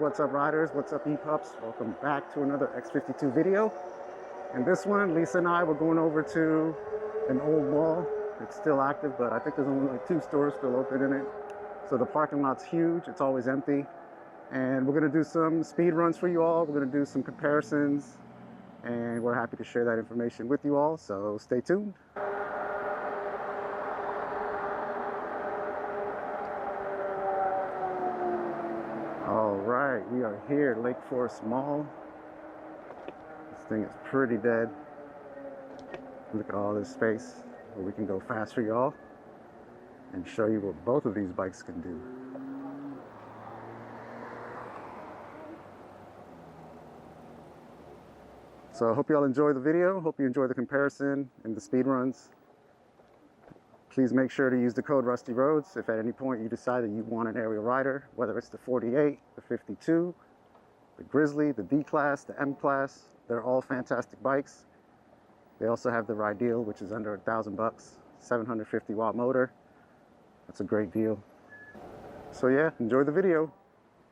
what's up riders, what's up e-pups? Welcome back to another X52 video. And this one, Lisa and I were going over to an old mall. It's still active, but I think there's only like 2 stores still open in it. So the parking lot's huge, it's always empty. And we're gonna do some speed runs for you all. We're gonna do some comparisons, and we're happy to share that information with you all, so stay tuned. All right, we are here, Lake Forest Mall. This thing is pretty dead. Look at all this space where we can go fast for y'all and show you what both of these bikes can do. So I hope you all enjoy the video. Hope you enjoy the comparison and the speed runs. Please make sure to use the code Rusty Roads if at any point you decide that you want an Ariel Rider, whether it's the 48, the 52, the Grizzly, the D-Class, the M-Class. They're all fantastic bikes. They also have the Ideal, which is under $1,000, 750 watt motor. That's a great deal. So yeah, enjoy the video.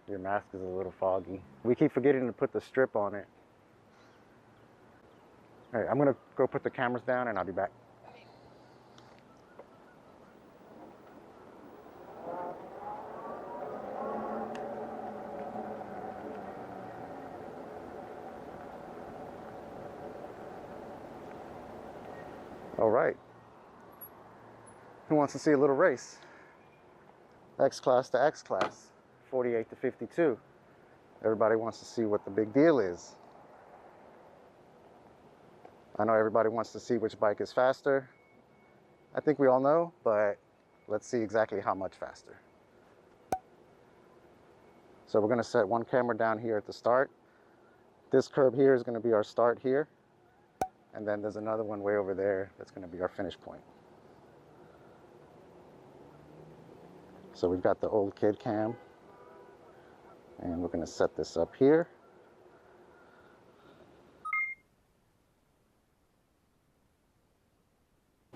Your mask is a little foggy. We keep forgetting to put the strip on it. All right, I'm gonna go put the cameras down and I'll be back. All right. Who wants to see a little race? X-Class to X-Class, 48 to 52. Everybody wants to see what the big deal is. I know everybody wants to see which bike is faster. I think we all know, but let's see exactly how much faster. So we're gonna set one camera down here at the start. This curb here is gonna be our start here. And then there's another one way over there that's gonna be our finish point. So we've got the old kid cam, and we're gonna set this up here.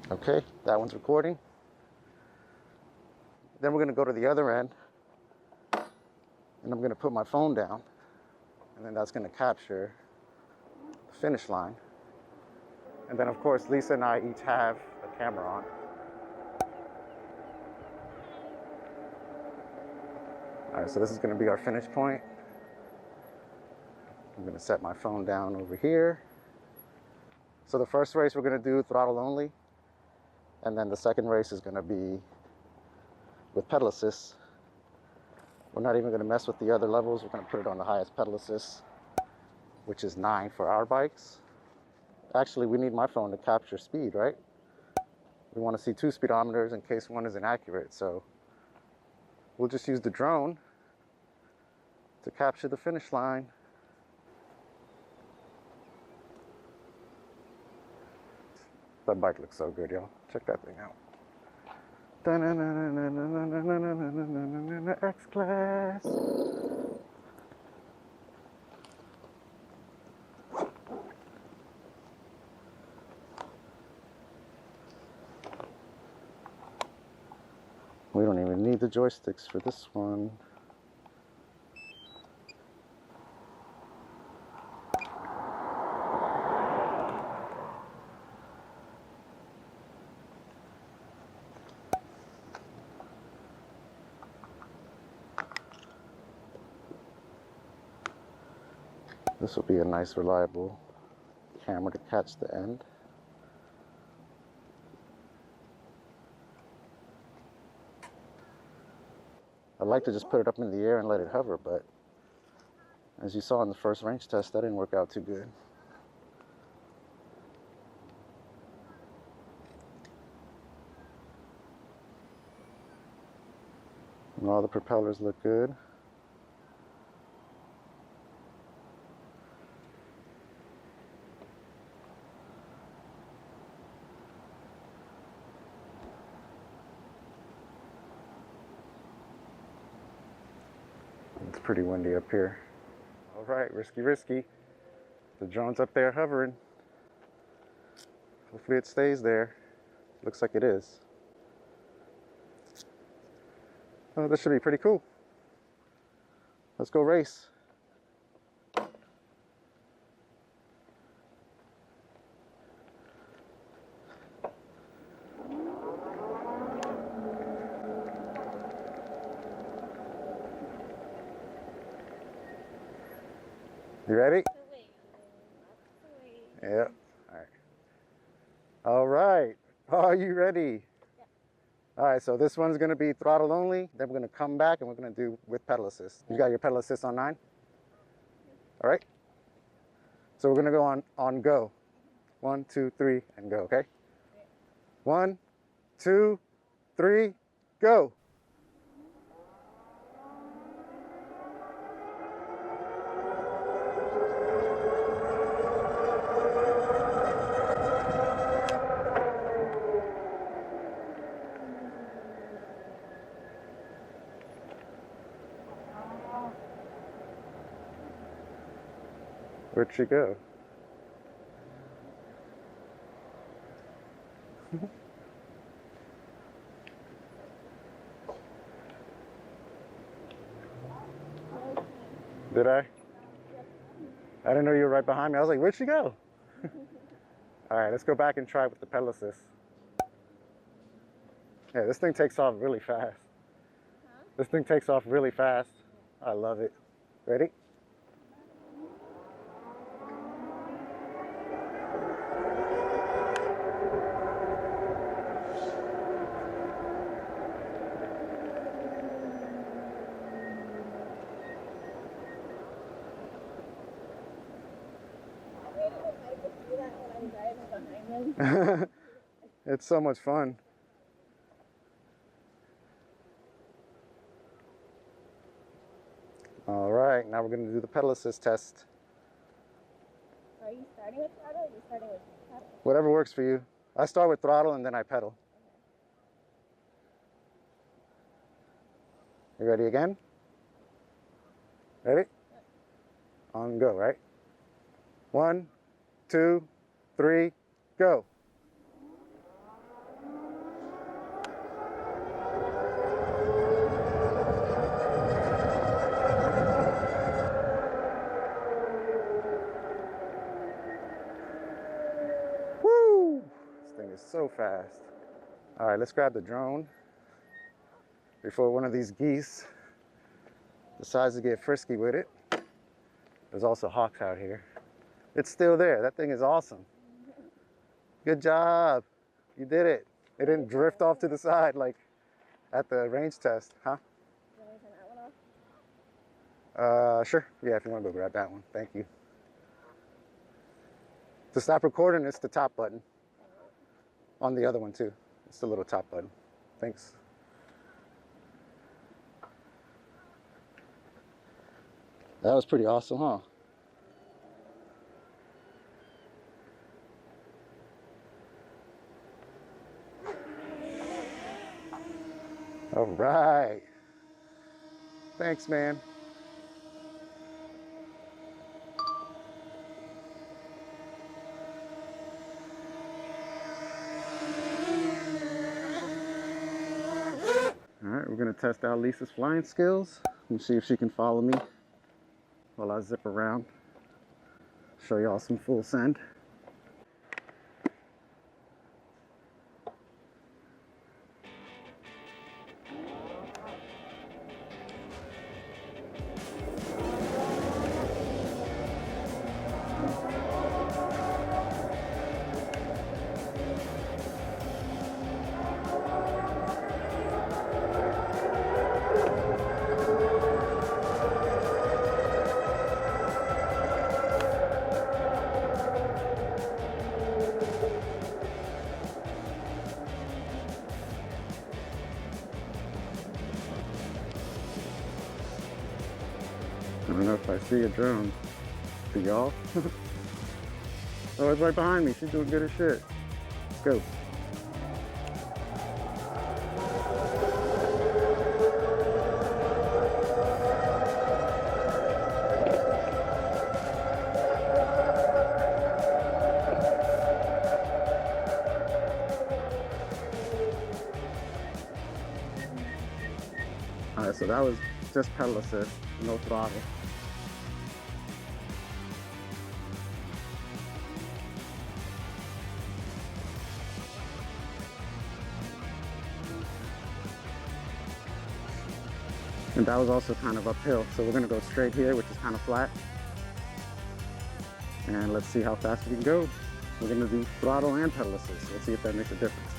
Okay, that one's recording. Then we're gonna go to the other end, and I'm gonna put my phone down, and then that's gonna capture the finish line. And then of course, Lisa and I each have a camera on. All right, so this is gonna be our finish point. I'm gonna set my phone down over here. So the first race we're gonna do throttle only. And then the second race is gonna be with pedal assist. We're not even gonna mess with the other levels. We're gonna put it on the highest pedal assist, which is 9 for our bikes. Actually, we need my phone to capture speed, right? We wanna see 2 speedometers in case one is inaccurate. So we'll just use the drone to capture the finish line. That bike looks so good, y'all. Check that thing out. X-Class. We don't even need the joysticks for this one. This will be a nice, reliable camera to catch the end. I'd like to just put it up in the air and let it hover, but as you saw in the first range test, that didn't work out too good. And all the propellers look good. It's pretty windy up here. All right, risky. The drone's up there hovering. Hopefully it stays there. Looks like it is. Oh, this should be pretty cool. Let's go race. You ready? Yeah. All right. All right. Are you ready? Yeah. All right. So this one's going to be throttle only. Then we're going to come back and we're going to do with pedal assist. You got your pedal assist on 9? All right. So we're going to go on go. 1, 2, 3, and go. Okay. 1, 2, 3, go. Where'd she go? Did I? I didn't know you were right behind me. I was like, where'd she go? All right, let's go back and try with the pedal assist. Yeah, this thing takes off really fast. Huh? This thing takes off really fast. I love it. Ready? It's so much fun. All right, now we're going to do the pedal assist test. Are you starting with throttle or are you starting with pedal? Whatever works for you. I start with throttle and then I pedal. Okay. You ready again? Ready? Yeah. On go, right? 1, 2, 3, go. Woo! This thing is so fast. All right, let's grab the drone before one of these geese decides to get frisky with it. There's also hawks out here. It's still there. That thing is awesome. Good job. You did it. It didn't drift off to the side like at the range test, huh? You want me to turn that one off? Sure. Yeah, if you want to go grab that one. Thank you. To stop recording, it's the top button. On the other one too. It's the little top button. Thanks. That was pretty awesome, huh? All right. Thanks, man. All right, we're going to test out Lisa's flying skills and see if she can follow me while I zip around. Show y'all some full send. I don't know if I see a drone. To y'all? Oh, it's right behind me. She's doing good as shit. Go. Alright, so that was just pedal assist. no throttle. And that was also kind of uphill. So we're gonna go straight here, which is kind of flat. And let's see how fast we can go. We're gonna do throttle and pedal assist. Let's see if that makes a difference.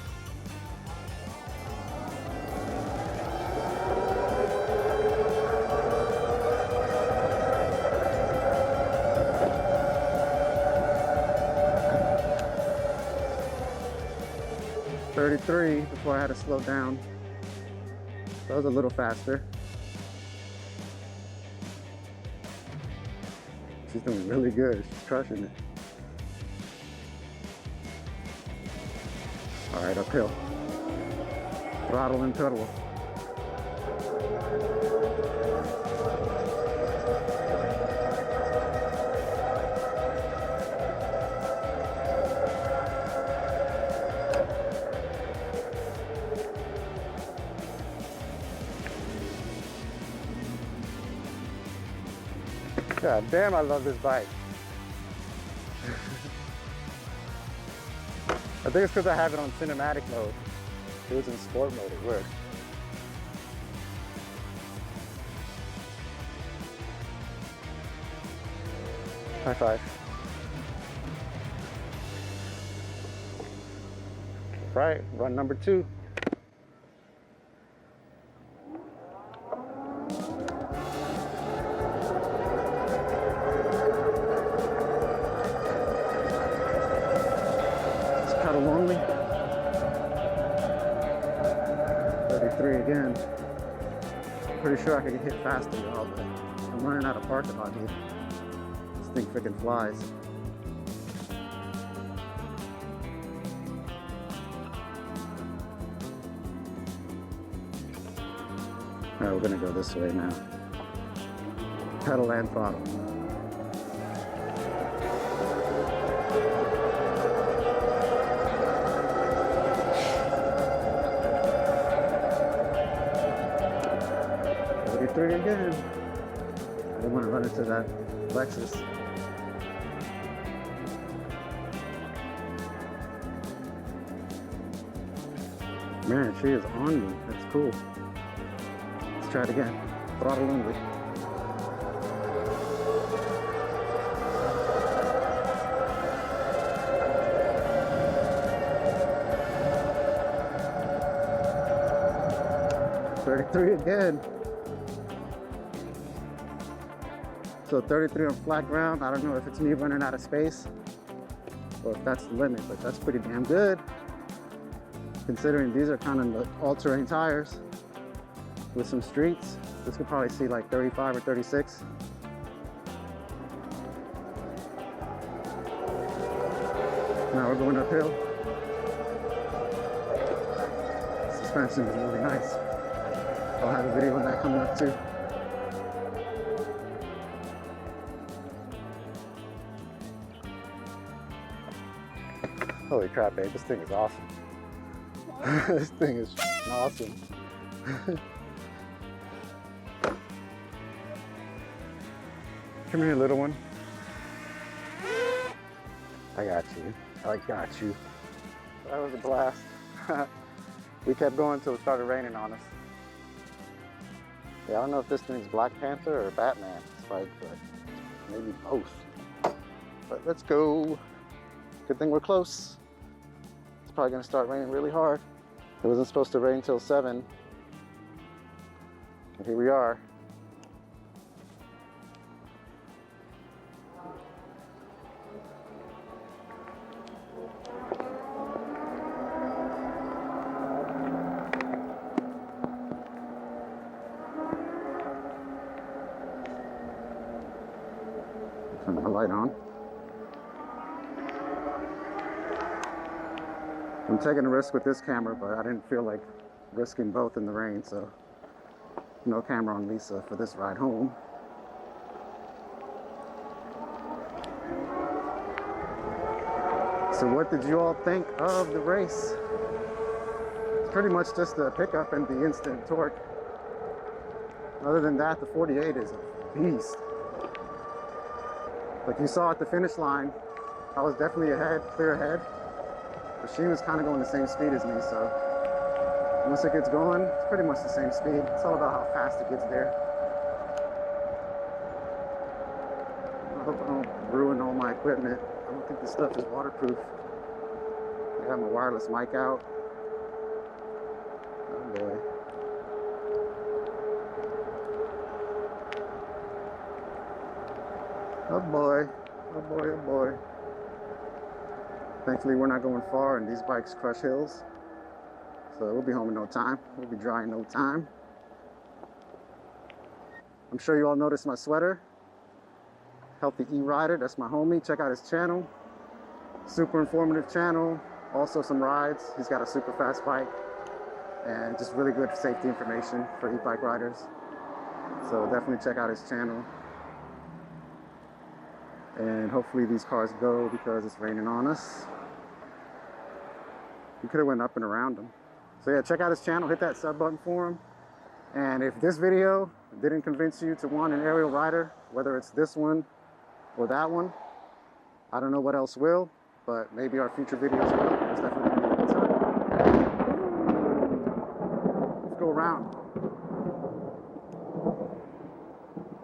.33 before I had to slow down. That was a little faster. She's doing really good. She's crushing it. All right, uphill. Throttle and pedal. God damn, I love this bike. I think it's because I have it on cinematic mode. If it was in sport mode, it would. High five. Right, run number 2. Only 33 again. Pretty sure I could get hit faster, y'all, but I'm running out of parking lot here. This thing freaking flies. All right, we're gonna go this way now. Pedal and throttle. Three again. I didn't want to run into that Lexus. Man, she is on me. That's cool. Let's try it again. Throttle only. .33 again. So 33 on flat ground. I don't know if it's me running out of space or if that's the limit, but that's pretty damn good. Considering these are kind of all-terrain tires with some streets. This could probably see like 35 or 36. Now we're going uphill. Suspension is really nice. I'll have a video on that coming up too. Holy crap, babe, this thing is awesome. This thing is awesome. Come here, little one. I got you. I got you. That was a blast. We kept going until it started raining on us. Yeah, I don't know if this thing's Black Panther or Batman. It's like maybe both. But let's go. Good thing we're close. It's probably gonna start raining really hard. It wasn't supposed to rain till 7. And here we are. Turn my light on. I'm taking a risk with this camera, but I didn't feel like risking both in the rain, so no camera on Lisa for this ride home. So what did you all think of the race? It's pretty much just the pickup and the instant torque. Other than that, the 48 is beast. Like you saw at the finish line, I was definitely ahead, clear ahead. But she was kind of going the same speed as me, so once it gets going, it's pretty much the same speed. It's all about how fast it gets there. I hope I don't ruin all my equipment. I don't think this stuff is waterproof. I got my wireless mic out. Oh boy. Oh boy. Oh boy, oh boy. Thankfully we're not going far and these bikes crush hills. So we'll be home in no time. We'll be dry in no time. I'm sure you all noticed my sweater. Healthy E-Rider, that's my homie. Check out his channel. Super informative channel. Also some rides. He's got a super fast bike. And just really good safety information for e-bike riders. So definitely check out his channel. And hopefully these cars go because it's raining on us. We could have went up and around them. So yeah, check out his channel, hit that sub button for him. And if this video didn't convince you to want an Ariel Rider, whether it's this one or that one, I don't know what else will, but maybe our future videos will. It's definitely gonna be a good time. Let's go around.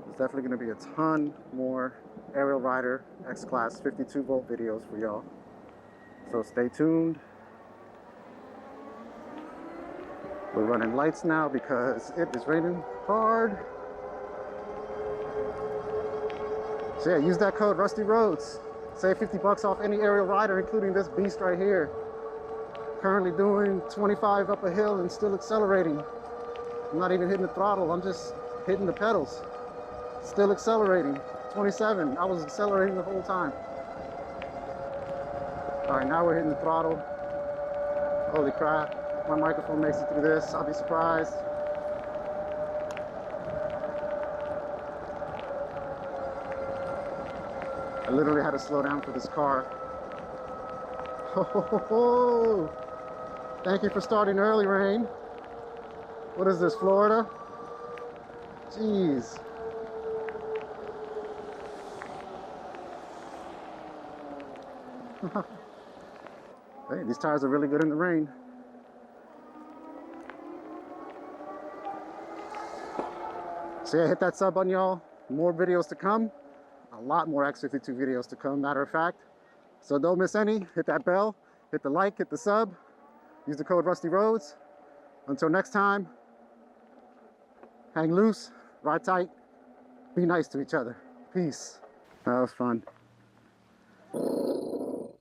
There's definitely gonna be a ton more Ariel Rider X-Class 52 volt videos for y'all. So stay tuned. We're running lights now because it is raining hard. So yeah, use that code Rusty Roads. Save 50 bucks off any Ariel Rider, including this beast right here. Currently doing 25 up a hill and still accelerating. I'm not even hitting the throttle, I'm just hitting the pedals. Still accelerating. 27, I was accelerating the whole time. All right, now we're hitting the throttle. Holy crap. My microphone makes it through this, I'll be surprised. I literally had to slow down for this car. Oh, thank you for starting early, rain. What is this, Florida? Jeez. Hey, these tires are really good in the rain. So yeah, hit that sub button, y'all. More videos to come. A lot more X52 videos to come, matter of fact. So don't miss any. Hit that bell, hit the like, hit the sub. Use the code Rusty Roads. Until next time, hang loose, ride tight, be nice to each other. Peace. That was fun.